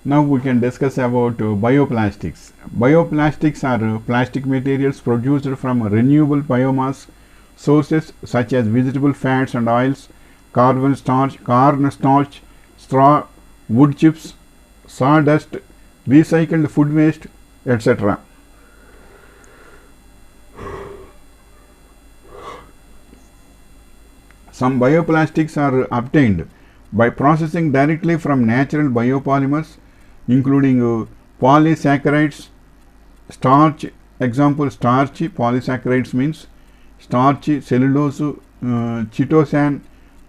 Now we can discuss about bioplastics. Bioplastics are plastic materials produced from renewable biomass sources such as vegetable fats and oils, corn starch, straw, wood chips, sawdust, recycled food waste, etc. Some bioplastics are obtained by processing directly from natural biopolymers, including polysaccharides, starch, example starch, polysaccharides means starch, cellulose, chitosan,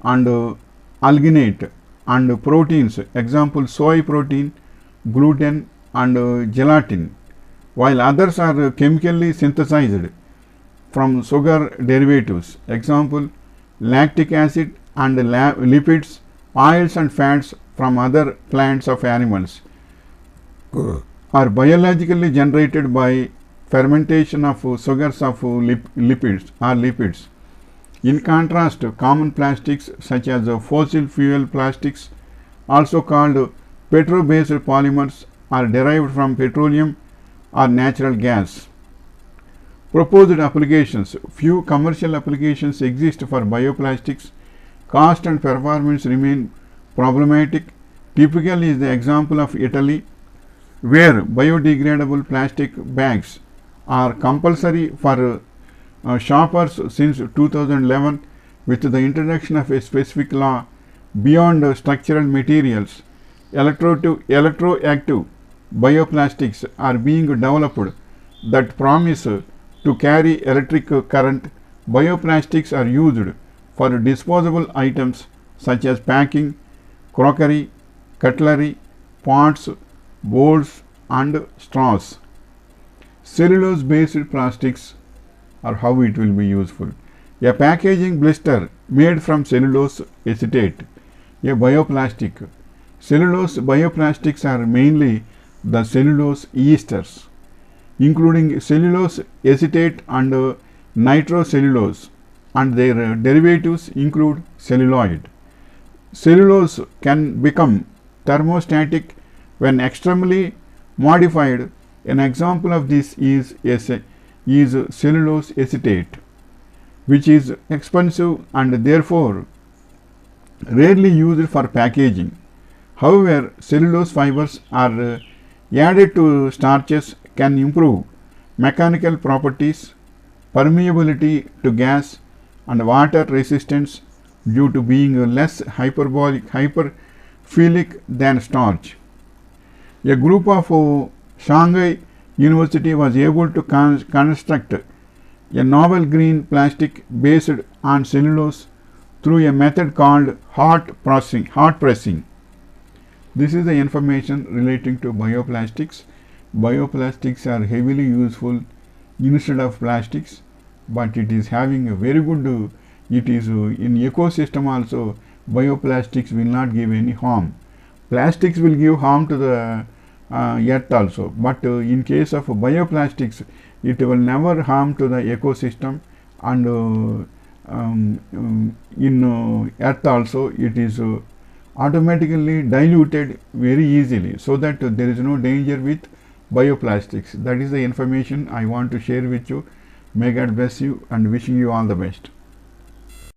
and alginate, and proteins, example soy protein, gluten, and gelatin, while others are chemically synthesized from sugar derivatives, example lactic acid and lipids, oils and fats from other plants of animals, are biologically generated by fermentation of sugars of lipids. In contrast, common plastics such as fossil fuel plastics, also called petro-based polymers, are derived from petroleum or natural gas. Proposed applications. Few commercial applications exist for bioplastics. Cost and performance remain problematic. Typical is the example of Italy, where biodegradable plastic bags are compulsory for shoppers since 2011. With the introduction of a specific law beyond structural materials, electroactive bioplastics are being developed that promise to carry electric current. Bioplastics are used for disposable items such as packing, crockery, cutlery, pots, bowls, and straws. Cellulose based plastics or how it will be useful. A packaging blister made from cellulose acetate, a bioplastic. Cellulose bioplastics are mainly the cellulose esters, including cellulose acetate and nitrocellulose, and their derivatives include celluloid. Cellulose can become thermostatic when extremely modified. An example of this is cellulose acetate, which is expensive and therefore rarely used for packaging. However, cellulose fibers are added to starches can improve mechanical properties, permeability to gas, and water resistance due to being less hyperphilic than starch. A group of Shanghai University was able to construct a novel green plastic based on cellulose through a method called hot pressing. This is the information relating to bioplastics. Bioplastics are heavily useful instead of plastics, but it is having a very good, it is in ecosystem also. Bioplastics will not give any harm. Plastics will give harm to the earth also, but in case of bioplastics it will never harm to the ecosystem, and in earth also it is automatically diluted very easily, so that there is no danger with bioplastics. That is the information I want to share with you. May God bless you and wishing you all the best.